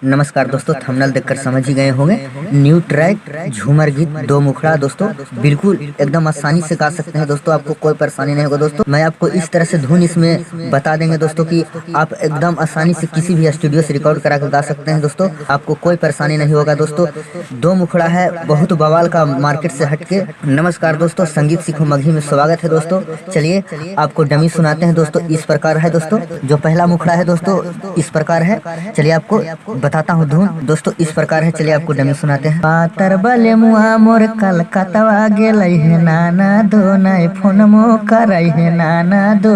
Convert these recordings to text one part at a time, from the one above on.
नमस्कार दोस्तों, थंबनेल देखकर समझ ही गए होंगे। न्यू ट्रैक झूमर गीत दो मुखड़ा दोस्तों बिल्कुल एकदम आसानी से गा सकते हैं दोस्तों। आपको कोई परेशानी नहीं होगा दोस्तों। मैं आपको इस तरह से धुन इसमें बता देंगे दोस्तों कि आप एकदम आसानी से किसी भी स्टूडियो से रिकॉर्ड करा कर गा सकते हैं दोस्तों। आपको कोई परेशानी नहीं होगा दोस्तों। दो मुखड़ा है, बहुत बवाल का, मार्केट से हटके। नमस्कार दोस्तों, संगीत सीखो मगही में स्वागत है दोस्तों। चलिए आपको डमी सुनाते हैं दोस्तों। इस प्रकार है दोस्तों, जो पहला मुखड़ा है दोस्तों इस प्रकार है। चलिए आपको बताता हूँ धुन दोस्तों, इस प्रकार है। चलिए आपको डमी सुनाते हैं। पातर बले मुआ मोर कलकतवा गेलै है नाना दो, नए फोन मो करई है नाना दो।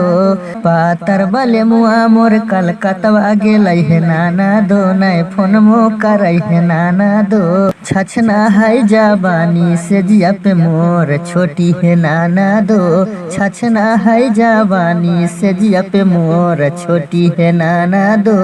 पातर बले मुआ मोर कलकतवा गेलै है नाना दो, नए फोन मो करई है नाना दो। छछना है जवानी से जिया पे मोर छोटी है नाना दो। छछना है जवानी से जिया पे मोर छोटी है नाना दो।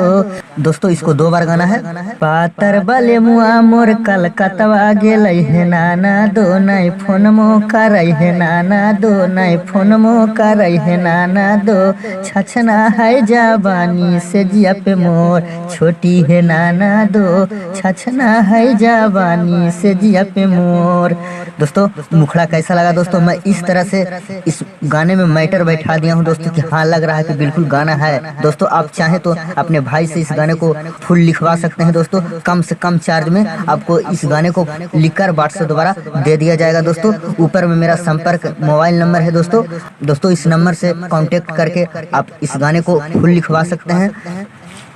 दोस्तों इसको दो बार गाना है। पातर बले मुआ मोर कलकतवा गेलै है नाना दो, नए फोन मो करई है नाना दो, नए फोन मो करई है नाना दो। छछना है जवानी से जिया पे मोर छोटी है नाना दो। छछना है जवानी से जिया पे मोर। दोस्तों मुखड़ा कैसा लगा दोस्तों? मैं इस तरह से इस गाने में मैटर बैठा दिया हूँ दोस्तों कि हाँ लग रहा है कि बिल्कुल गाना है दोस्तों। आप चाहें तो अपने भाई से इस गाने को फुल लिखवा सकते हैं दोस्तों। कम से कम चार्ज में आपको इस गाने को लिखकर व्हाट्सएप द्वारा दे दिया जाएगा दोस्तों। ऊपर में मेरा संपर्क मोबाइल नंबर है दोस्तों। दोस्तों इस नंबर से कांटेक्ट करके आप इस गाने को फुल लिखवा सकते हैं।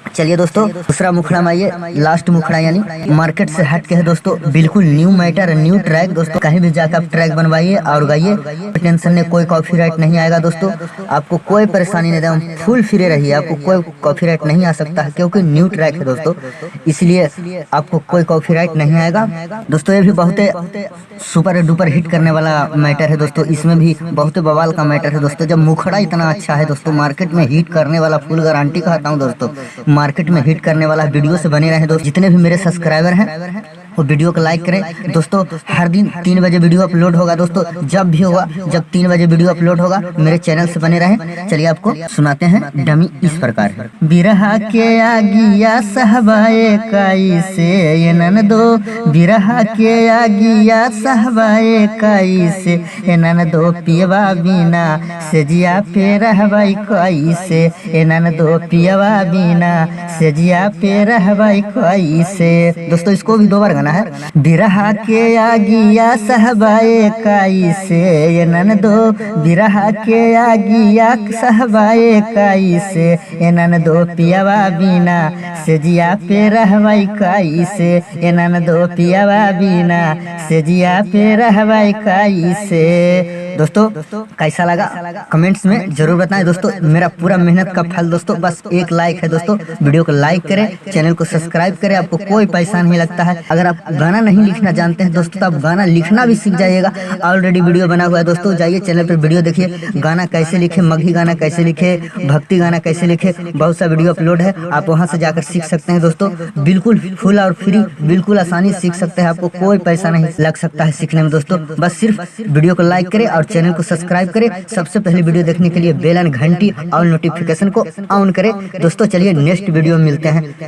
चलिए दोस्तों दूसरा मुखड़ा में आइए। लास्ट मुखड़ा यानी मार्केट से हट के है दोस्तों, बिल्कुल न्यू मैटर, न्यू ट्रैक दोस्तों। कहीं भी जाकर आप ट्रैक बनवाइए और गाइए, टेंशन नहीं, कोई कॉपीराइट नहीं आएगा दोस्तों। आपको कोई परेशानी नहीं देगा, फुल फ्री रहिए, आपको कोई कॉपीराइट नहीं आ सकता है क्योंकि न्यू ट्रैक है दोस्तों, इसलिए आपको कोई कॉपीराइट नहीं आएगा दोस्तों। ये भी बहुत सुपर डुपर हिट करने वाला मैटर है दोस्तों। इसमें भी बहुत बवाल का मैटर है दोस्तों। जब मुखड़ा इतना अच्छा है दोस्तों, मार्केट में हिट करने वाला, फुल गारंटी कहता हूँ दोस्तों, मार्केट में हिट करने वाला वीडियो से बने रहे दोस्तों। जितने भी मेरे सब्सक्राइबर हैं वो वीडियो को लाइक करें दोस्तों। हर दिन 3 बजे वीडियो अपलोड होगा दोस्तों। जब भी होगा, जब 3 बजे वीडियो अपलोड होगा, मेरे चैनल से बने रहें। चलिए आपको सुनाते हैं डमी इस प्रकार है। बिरहा के आगिया सहबाए काई से ये ननदो, बिरहा के आगिया सहबाए काई से ये ननदो, पियवा बिना से जिया पे रहबाई काई से ये ननदो, पियवा बिना से जिया पे रहबाई काई से। दोस्तों इसको भी 2 बार है। बिरहा के आगिया सहबाए काई से ये ननदो, बिरहा के आगिया सहबाए काई से ये ननदो, पियवा बिना से जिया पे रहबाई काई से ये ननदो, पियवा बिना से जिया पे रहबाई काई से। दोस्तों कैसा लगा कमेंट्स में जरूर बताएं दोस्तों। मेरा पूरा मेहनत का फल दोस्तों बस एक लाइक है दोस्तों। वीडियो को लाइक करें, चैनल को सब्सक्राइब करें, आपको कोई पैसा नहीं लगता है। अगर आप गाना नहीं लिखना जानते हैं दोस्तों तो आप गाना लिखना भी सीख जाइएगा। ऑलरेडी वीडियो बना हुआ है दोस्तों, जाइए चैनल पर वीडियो देखिए। गाना कैसे लिखे, मगही गाना कैसे लिखे, भक्ति गाना कैसे लिखे, बहुत सा वीडियो अपलोड है, आप वहाँ से जाकर सीख सकते हैं दोस्तों। बिल्कुल फुल और फ्री, बिल्कुल आसानी से सीख सकते हैं। आपको कोई पैसा नहीं लग सकता है सीखने में दोस्तों। बस सिर्फ वीडियो को लाइक करें और चैनल को सब्सक्राइब करें। सबसे पहले वीडियो देखने के लिए बेल आइकन घंटी और नोटिफिकेशन को ऑन करें दोस्तों। चलिए नेक्स्ट वीडियो में मिलते हैं।